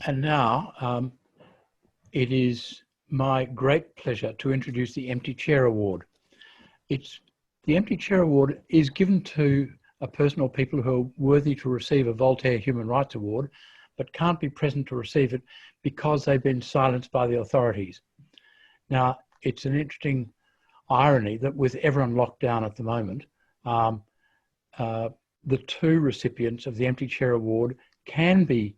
And now it is my great pleasure to introduce the Empty Chair Award. The Empty Chair Award is given to a person or people who are worthy to receive a Voltaire Human Rights Award, but can't be present to receive it because they've been silenced by the authorities. Now, it's an interesting irony that with everyone locked down at the moment, the two recipients of the Empty Chair Award can be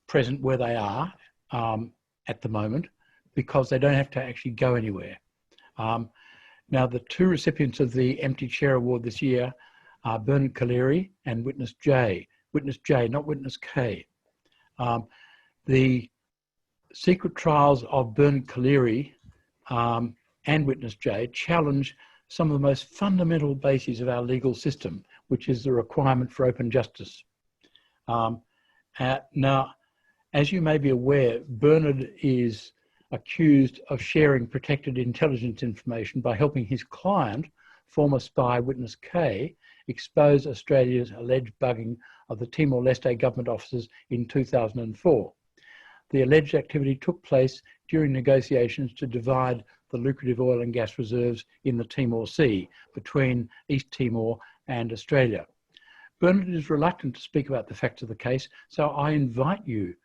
present where they are at the moment because they don't have to actually go anywhere. Now, the two recipients of the Empty Chair Award this year are Bernard Collaery and Witness J. Witness J, not Witness K. The secret trials of Bernard Collaery and Witness J challenge some of the most fundamental bases of our legal system, which is the requirement for open justice. Now, as you may be aware, Bernard is accused of sharing protected intelligence information by helping his client, former spy Witness K, expose Australia's alleged bugging of the Timor-Leste government officers in 2004. The alleged activity took place during negotiations to divide the lucrative oil and gas reserves in the Timor Sea between East Timor and Australia. Bernard is reluctant to speak about the facts of the case, so I invite you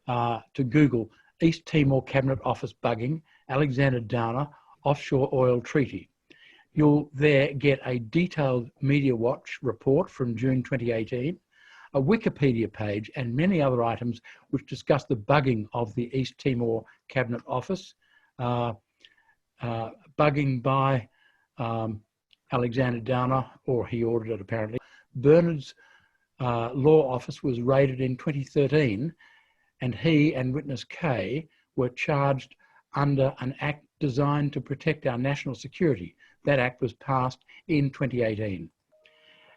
to Google East Timor Cabinet Office bugging, Alexander Downer, offshore oil treaty. You'll there get a detailed Media Watch report from June 2018, a Wikipedia page and many other items which discuss the bugging of the East Timor Cabinet Office, bugging by Alexander Downer, or he ordered it apparently. Bernard's law office was raided in 2013 and he and Witness K were charged under an act designed to protect our national security. That act was passed in 2018.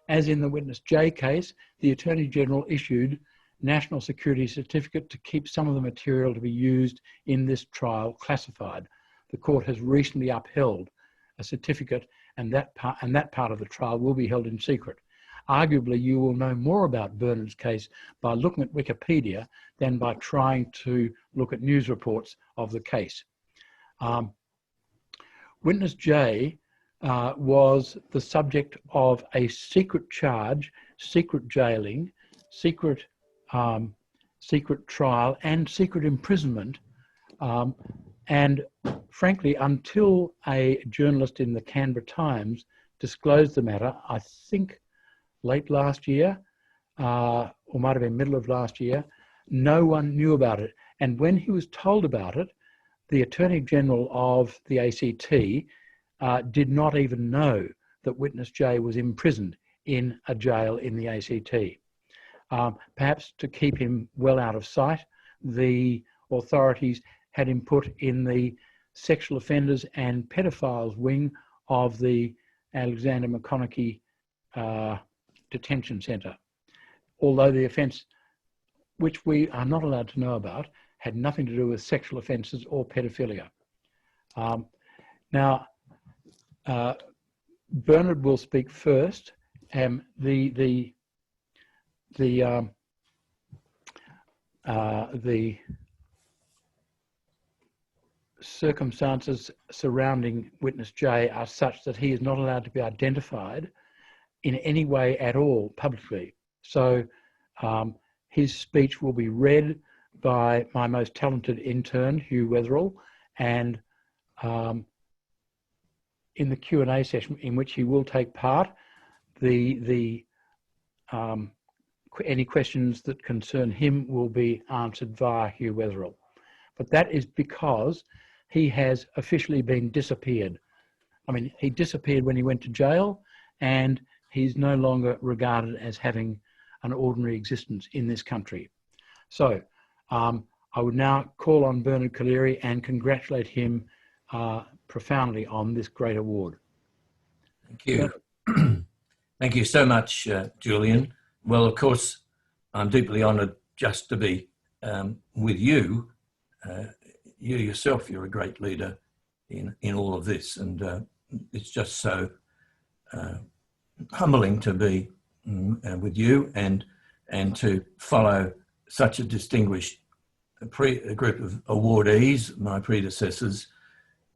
As in the Witness J case, the Attorney General issued National Security Certificate to keep some of the material to be used in this trial classified. The court has recently upheld a certificate and that part of the trial will be held in secret. Arguably, you will know more about Bernard's case by looking at Wikipedia than by trying to look at news reports of the case. Witness J was the subject of a secret charge, secret jailing, secret trial and secret imprisonment. And frankly, until a journalist in the Canberra Times disclosed the matter, I think late last year, or might have been middle of last year, no one knew about it. And when he was told about it, the Attorney General of the ACT did not even know that Witness J was imprisoned in a jail in the ACT. Perhaps to keep him well out of sight, the authorities had him put in the sexual offenders and pedophiles wing of the Alexander McConaughey detention centre, although the offence, which we are not allowed to know about, had nothing to do with sexual offences or pedophilia. Now, Bernard will speak first. The circumstances surrounding Witness J are such that he is not allowed to be identified in any way at all publicly. So his speech will be read by my most talented intern, Hugh Wetherill, and in the Q&A session in which he will take part, any questions that concern him will be answered via Hugh Wetherill. But that is because he has officially been disappeared. I mean, he disappeared when he went to jail and he's no longer regarded as having an ordinary existence in this country. So I would now call on Bernard Collaery and congratulate him profoundly on this great award. Thank you. Thank you so much, Julian. Well, of course, I'm deeply honoured just to be with you. You yourself, you're a great leader in all of this, and it's just so humbling to be with you and to follow such a distinguished a group of awardees, my predecessors,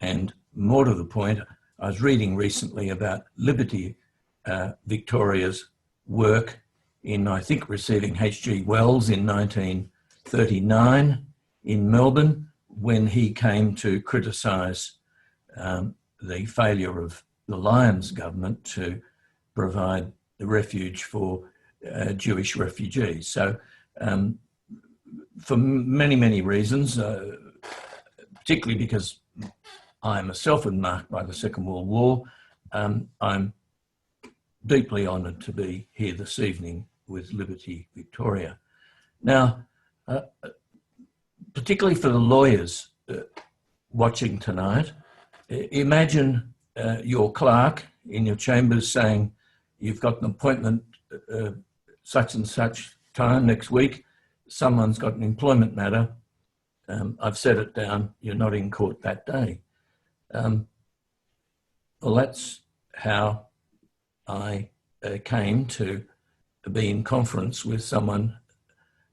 and more to the point, I was reading recently about Liberty Victoria's work in, I think, receiving H.G. Wells in 1939 in Melbourne when he came to criticise the failure of the Lyons government to provide the refuge for Jewish refugees. So for many, many reasons, particularly because I myself am marked by the Second World War, I'm deeply honoured to be here this evening with Liberty Victoria. Now, particularly for the lawyers watching tonight, imagine your clerk in your chambers saying, you've got an appointment such and such time next week, someone's got an employment matter, I've set it down, you're not in court that day. Well, that's how I came to be in conference with someone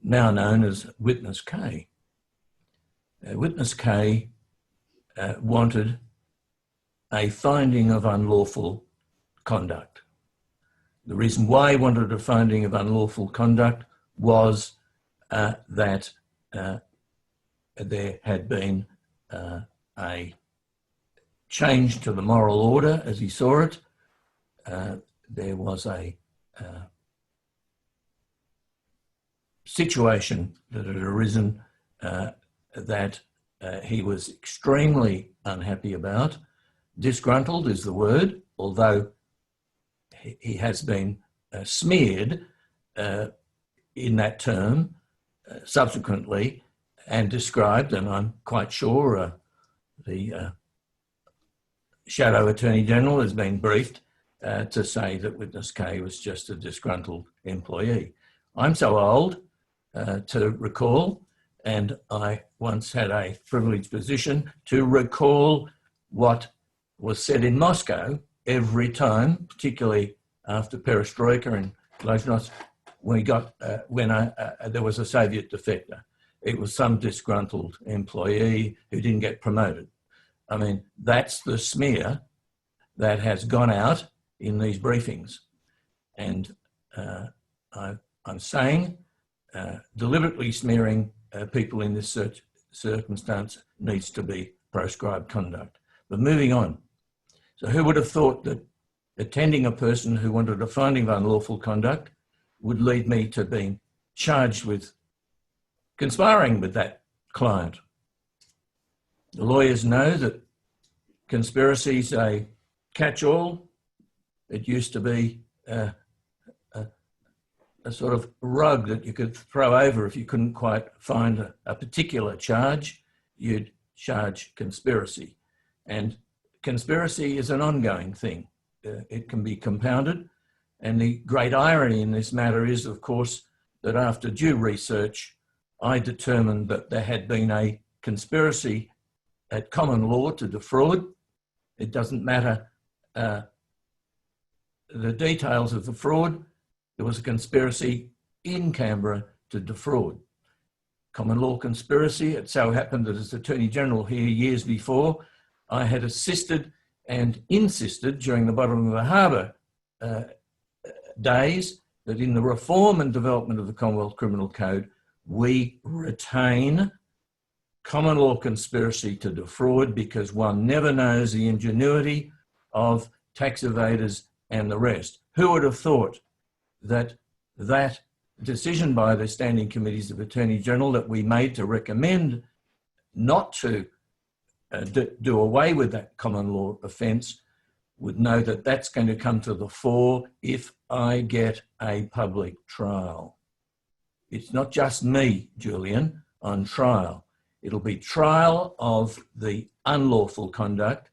now known as Witness K. Witness K wanted a finding of unlawful conduct. The reason why he wanted a finding of unlawful conduct was that there had been a change to the moral order as he saw it. There was a situation that had arisen that he was extremely unhappy about. Disgruntled is the word, although he has been smeared in that term subsequently and described, and I'm quite sure the Shadow Attorney General has been briefed to say that Witness K was just a disgruntled employee. I'm so old to recall, and I once had a privileged position to recall what was said in Moscow every time, particularly after Perestroika and Glasnost, when there was a Soviet defector. It was some disgruntled employee who didn't get promoted. I mean, that's the smear that has gone out in these briefings. And I'm saying deliberately smearing people in this circumstance needs to be proscribed conduct. But moving on. So who would have thought that attending a person who wanted a finding of unlawful conduct would lead me to being charged with conspiring with that client? The lawyers know that conspiracy is a catch-all. It used to be a sort of rug that you could throw over if you couldn't quite find a particular charge. You'd charge conspiracy. And conspiracy is an ongoing thing. It can be compounded. And the great irony in this matter is, of course, that after due research, I determined that there had been a conspiracy at common law to defraud. It doesn't matter the details of the fraud. There was a conspiracy in Canberra to defraud. Common law conspiracy. It so happened that as Attorney General here years before, I had assisted and insisted during the bottom of the harbour days that in the reform and development of the Commonwealth Criminal Code, we retain common law conspiracy to defraud, because one never knows the ingenuity of tax evaders and the rest. Who would have thought that that decision by the standing committees of Attorney General that we made to recommend not to do away with that common law offence would know that that's going to come to the fore if I get a public trial. It's not just me, Julian, on trial. It'll be trial of the unlawful conduct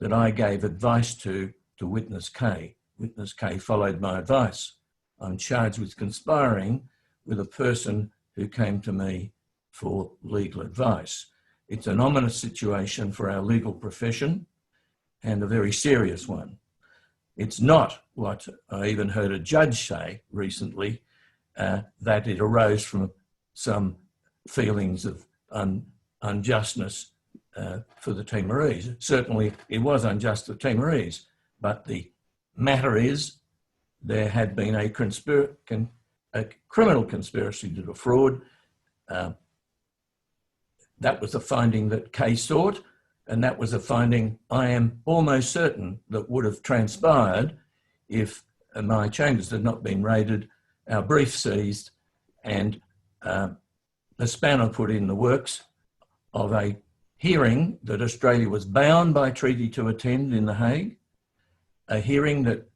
that I gave advice to Witness K. Witness K followed my advice. I'm charged with conspiring with a person who came to me for legal advice. It's an ominous situation for our legal profession, and a very serious one. It's not what I even heard a judge say recently, that it arose from some feelings of unjustness for the Timorese. Certainly it was unjust for Timorese, but the matter is there had been a criminal conspiracy to defraud. That was a finding that Kay sought, and that was a finding I am almost certain that would have transpired if my chambers had not been raided, our brief seized, and a spanner put in the works of a hearing that Australia was bound by treaty to attend in The Hague, a hearing that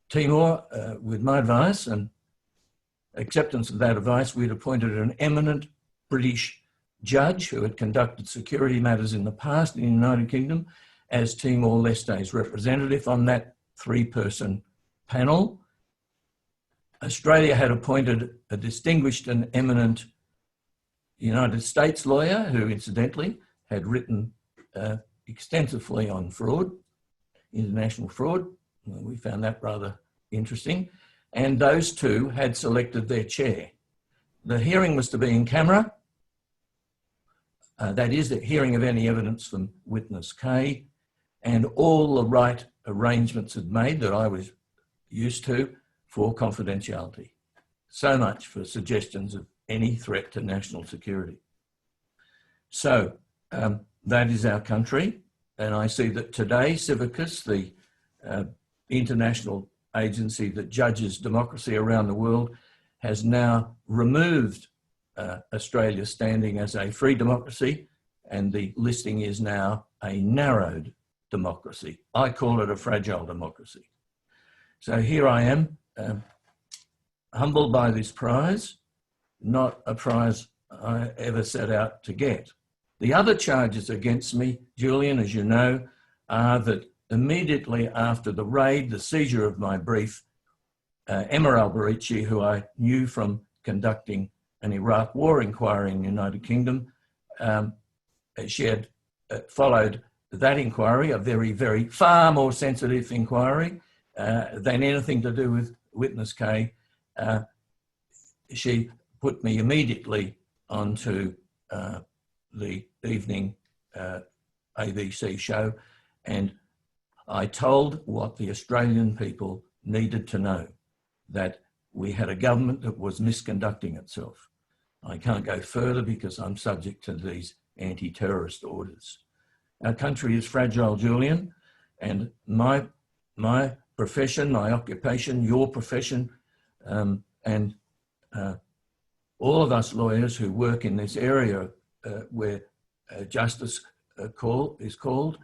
Timor, with my advice and acceptance of that advice, we'd appointed an eminent British judge who had conducted security matters in the past in the United Kingdom as Timor-Leste's representative on that 3-person panel. Australia had appointed a distinguished and eminent United States lawyer who, incidentally, had written extensively on fraud, international fraud. Well, we found that rather interesting. And those two had selected their chair. The hearing was to be in camera. That is, the hearing of any evidence from witness K, and all the right arrangements had made that I was used to for confidentiality. So much for suggestions of any threat to national security. So that is our country. And I see that today Civicus, the international agency that judges democracy around the world, has now removed Australia's standing as a free democracy, and the listing is now a narrowed democracy. I call it a fragile democracy. So here I am, humbled by this prize, not a prize I ever set out to get. The other charges against me, Julian, as you know, are that immediately after the raid, the seizure of my brief, Emma Alberici, who I knew from conducting an Iraq war inquiry in the United Kingdom, she had followed that inquiry, a very, very far more sensitive inquiry than anything to do with witness K. She put me immediately onto the evening ABC show, and I told what the Australian people needed to know, that we had a government that was misconducting itself. I can't go further because I'm subject to these anti-terrorist orders. Our country is fragile, Julian, and my profession, my occupation, your profession, and all of us lawyers who work in this area where justice is called,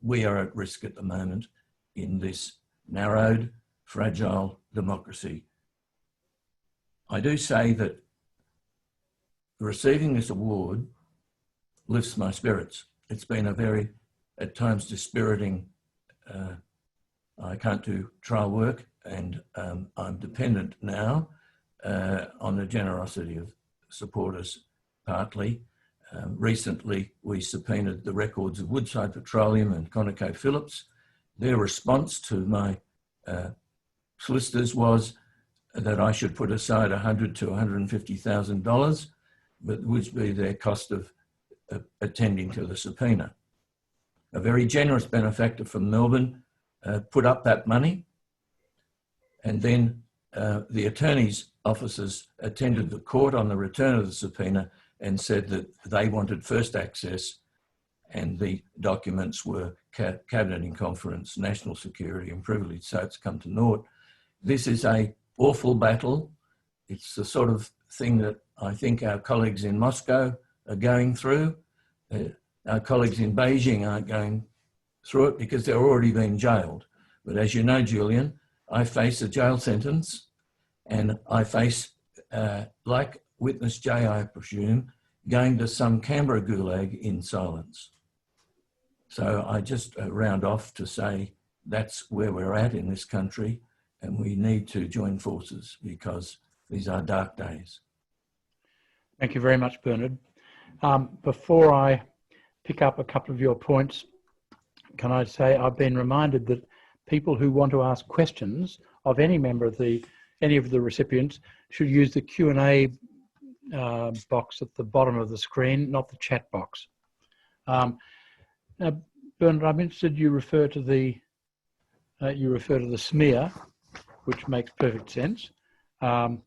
we are at risk at the moment in this narrowed, fragile democracy. I do say that receiving this award lifts my spirits. It's been a very, at times, dispiriting. I can't do trial work, and I'm dependent now on the generosity of supporters, partly. Recently, we subpoenaed the records of Woodside Petroleum and ConocoPhillips. Their response to my solicitors was that I should put aside $100,000 to $150,000, but would be their cost of attending to the subpoena. A very generous benefactor from Melbourne put up that money, and then the attorney's officers attended the court on the return of the subpoena and said that they wanted first access, and the documents were cabinet in conference, national security and privilege, so it's come to naught. This is an awful battle. It's the sort of thing that I think our colleagues in Moscow are going through. Our colleagues in Beijing aren't going through it because they're already being jailed. But as you know, Julian, I face a jail sentence, and I face, like witness J, I presume, going to some Canberra gulag in silence. So I just round off to say that's where we're at in this country, and we need to join forces because these are dark days. Thank you very much, Bernard. Before I pick up a couple of your points, can I say I've been reminded that people who want to ask questions of any member of any of the recipients should use the Q&A box at the bottom of the screen, not the chat box. Now, Bernard, I'm interested. You refer to the smear, which makes perfect sense, and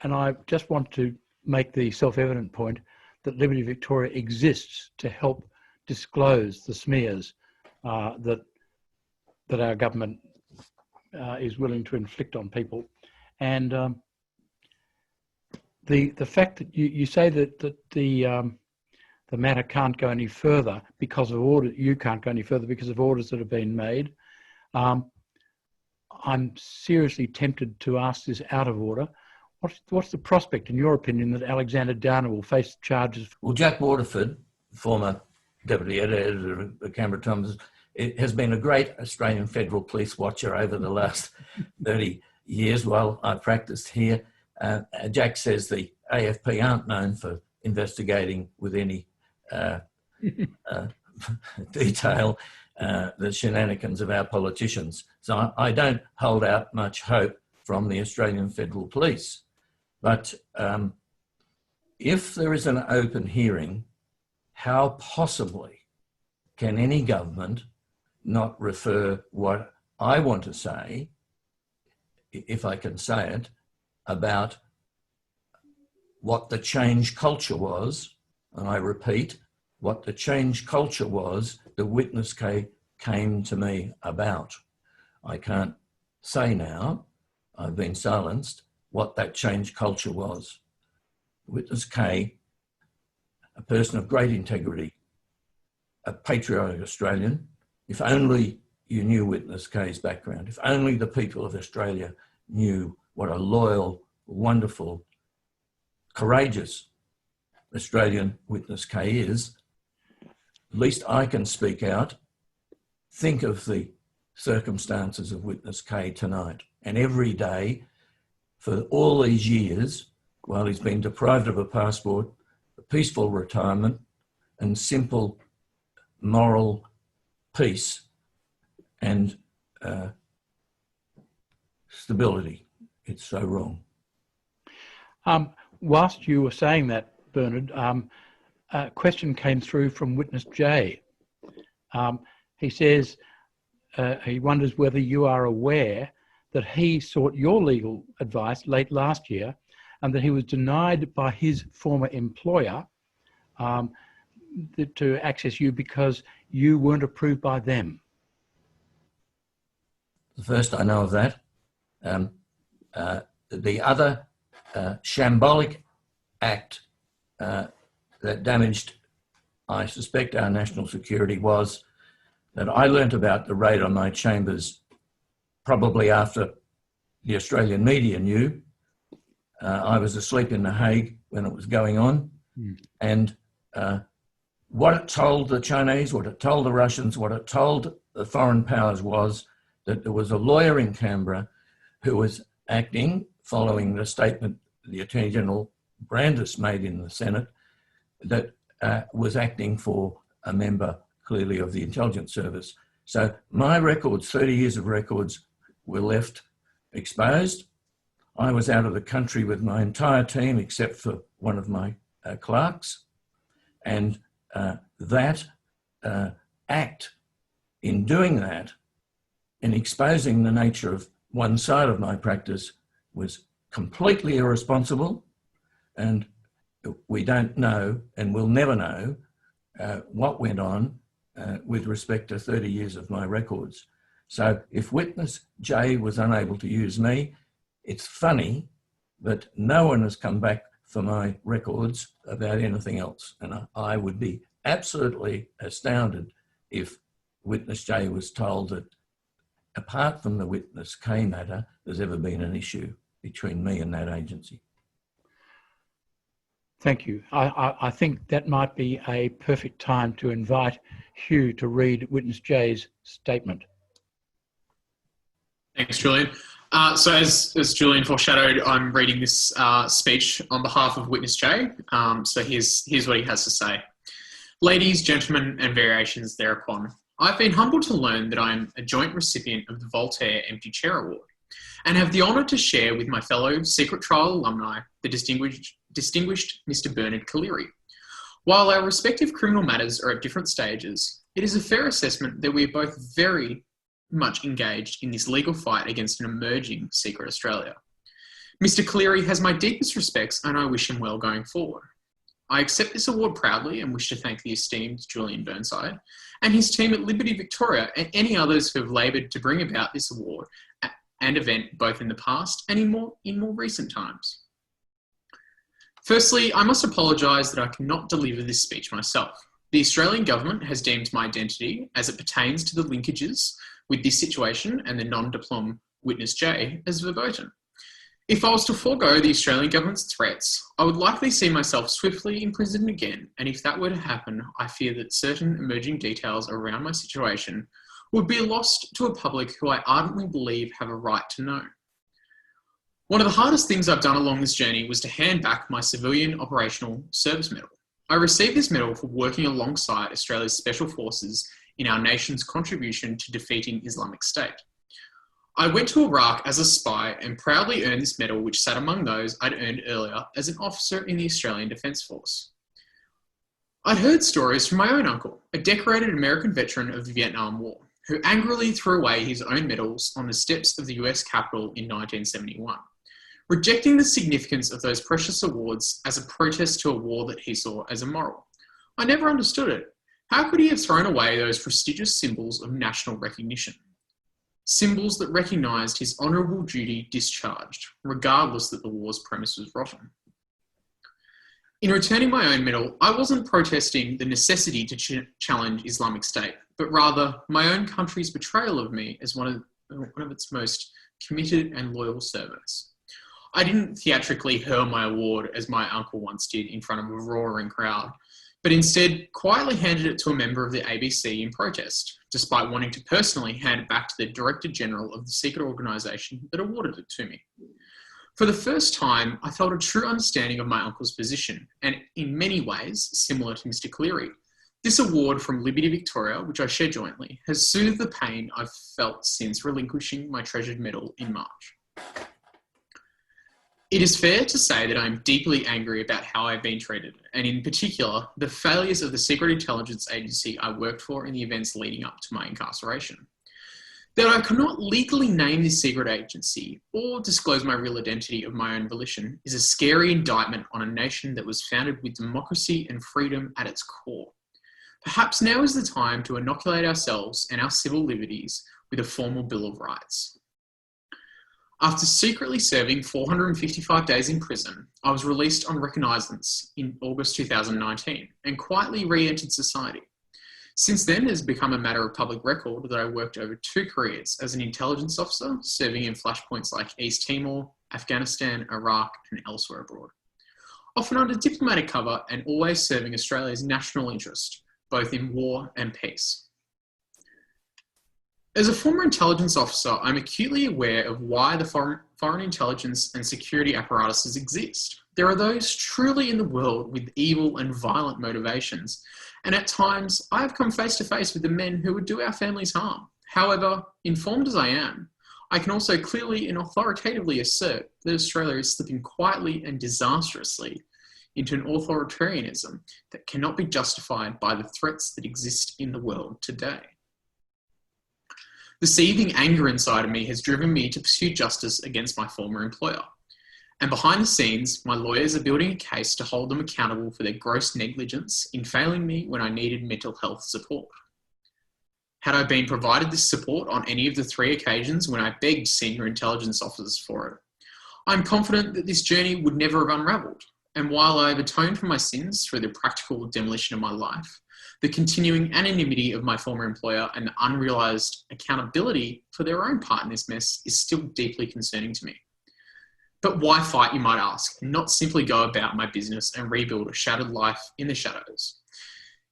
I just want to make the self-evident point that Liberty Victoria exists to help disclose the smears that our government is willing to inflict on people. And the fact that you say that the matter can't go any further because of orders, you can't go any further because of orders that have been made. I'm seriously tempted to ask this out of order. What's the prospect, in your opinion, that Alexander Downer will face charges? Well, Jack Waterford, former deputy editor of the Canberra Times, has been a great Australian Federal Police watcher over the last 30 years while I practiced here. Jack says the AFP aren't known for investigating with any detail the shenanigans of our politicians. So I don't hold out much hope from the Australian Federal Police. But if there is an open hearing, how possibly can any government not refer what I want to say, if I can say it, about what the change culture was, and I repeat, what the change culture was the witness came to me about. I can't say now, I've been silenced, what that change culture was. Witness K, a person of great integrity, a patriotic Australian. If only you knew Witness K's background, if only the people of Australia knew what a loyal, wonderful, courageous Australian Witness K is, at least I can speak out, think of the circumstances of Witness K tonight and every day for all these years, while he's been deprived of a passport, a peaceful retirement, and simple moral peace and stability. It's so wrong. Whilst you were saying that, Bernard, a question came through from Witness J. He says he wonders whether you are aware that he sought your legal advice late last year and that he was denied by his former employer to access you because you weren't approved by them. The first I know of that. The other shambolic act that damaged, I suspect, our national security was that I learnt about the raid on my chambers probably after the Australian media knew. I was asleep in The Hague when it was going on. And what it told the Chinese, what it told the Russians, what it told the foreign powers was that there was a lawyer in Canberra who was acting, following the statement the Attorney General Brandis made in the Senate, that was acting for a member, clearly, of the intelligence service. So my records, 30 years of records, were left exposed. I was out of the country with my entire team except for one of my clerks. And that act, in doing that, in exposing the nature of one side of my practice, was completely irresponsible. And we don't know and will never know what went on with respect to 30 years of my records. So if Witness J was unable to use me, it's funny that no one has come back for my records about anything else. And I would be absolutely astounded if Witness J was told that apart from the Witness K matter, there's ever been an issue between me and that agency. Thank you. I think that might be a perfect time to invite Hugh to read Witness J's statement. Thanks, Julian. So as Julian foreshadowed, I'm reading this speech on behalf of Witness J. So here's what he has to say. Ladies, gentlemen, and variations thereupon. I've been humbled to learn that I am a joint recipient of the Voltaire Empty Chair Award. and have the honour to share with my fellow secret trial alumni, the distinguished Mr. Bernard Collaery. While our respective criminal matters are at different stages, it is a fair assessment that we are both very much engaged in this legal fight against an emerging secret Australia. Mr. Collaery has my deepest respects and I wish him well going forward. I accept this award proudly and wish to thank the esteemed Julian Burnside and his team at Liberty Victoria and any others who have laboured to bring about this award and event both in the past and in more recent times. Firstly, I must apologise that I cannot deliver this speech myself. The Australian government has deemed my identity, as it pertains to the linkages with this situation and the non-diplom witness J, as verboten. If I was to forego the Australian government's threats, I would likely see myself swiftly imprisoned again, and if that were to happen, I fear that certain emerging details around my situation would be lost to a public who I ardently believe have a right to know. One of the hardest things I've done along this journey was to hand back my Civilian Operational Service Medal. I received this medal for working alongside Australia's Special Forces in our nation's contribution to defeating Islamic State. I went to Iraq as a spy and proudly earned this medal, which sat among those I'd earned earlier as an officer in the Australian Defence Force. I'd heard stories from my own uncle, a decorated American veteran of the Vietnam War, who angrily threw away his own medals on the steps of the US Capitol in 1971. Rejecting the significance of those precious awards as a protest to a war that he saw as immoral. I never understood it. How could he have thrown away those prestigious symbols of national recognition? Symbols that recognised his honourable duty discharged, regardless that the war's premise was rotten. In returning my own medal, I wasn't protesting the necessity to challenge Islamic State, but rather my own country's betrayal of me as one of its most committed and loyal servants. I didn't theatrically hurl my award as my uncle once did in front of a roaring crowd, but instead quietly handed it to a member of the ABC in protest, despite wanting to personally hand it back to the Director General of the secret organisation that awarded it to me. For the first time, I felt a true understanding of my uncle's position, and in many ways, similar to Mr. Collaery. This award from Liberty Victoria, which I share jointly, has soothed the pain I've felt since relinquishing my treasured medal in March. It is fair to say that I am deeply angry about how I've been treated, and in particular, the failures of the secret intelligence agency I worked for in the events leading up to my incarceration. That I cannot legally name this secret agency or disclose my real identity of my own volition is a scary indictment on a nation that was founded with democracy and freedom at its core. Perhaps now is the time to inoculate ourselves and our civil liberties with a formal Bill of Rights. After secretly serving 455 days in prison, I was released on recognisance in August 2019 and quietly re-entered society. Since then, it has become a matter of public record that I worked over 2 careers as an intelligence officer, serving in flashpoints like East Timor, Afghanistan, Iraq, and elsewhere abroad. Often under diplomatic cover and always serving Australia's national interest, both in war and peace. As a former intelligence officer, I'm acutely aware of why the foreign intelligence and security apparatuses exist. There are those truly in the world with evil and violent motivations, and at times I have come face to face with the men who would do our families harm. However, informed as I am, I can also clearly and authoritatively assert that Australia is slipping quietly and disastrously into an authoritarianism that cannot be justified by the threats that exist in the world today. The seething anger inside of me has driven me to pursue justice against my former employer. And behind the scenes, my lawyers are building a case to hold them accountable for their gross negligence in failing me when I needed mental health support. Had I been provided this support on any of the 3 occasions when I begged senior intelligence officers for it, I'm confident that this journey would never have unravelled. And while I have atoned for my sins through the practical demolition of my life, the continuing anonymity of my former employer and the unrealised accountability for their own part in this mess is still deeply concerning to me. But why fight, you might ask, and not simply go about my business and rebuild a shattered life in the shadows?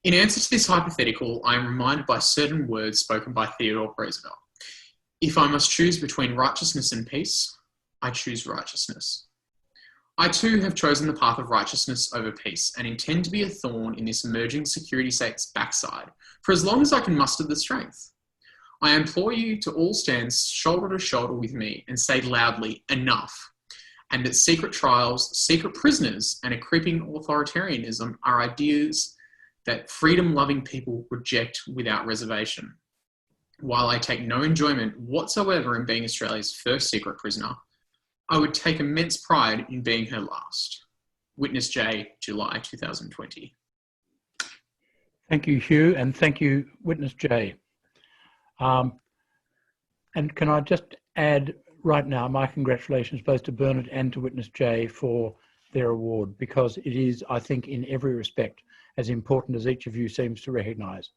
In answer to this hypothetical, I am reminded by certain words spoken by Theodore Roosevelt. If I must choose between righteousness and peace, I choose righteousness. I too have chosen the path of righteousness over peace and intend to be a thorn in this emerging security state's backside for as long as I can muster the strength. I implore you to all stand shoulder to shoulder with me and say loudly, enough, and that secret trials, secret prisoners, and a creeping authoritarianism are ideas that freedom-loving people reject without reservation. While I take no enjoyment whatsoever in being Australia's first secret prisoner, I would take immense pride in being her last. Witness J, July 2020. Thank you, Hugh, and thank you, Witness J. And can I just add right now my congratulations both to Bernard and to Witness J for their award, because it is, I think, in every respect as important as each of you seems to recognise.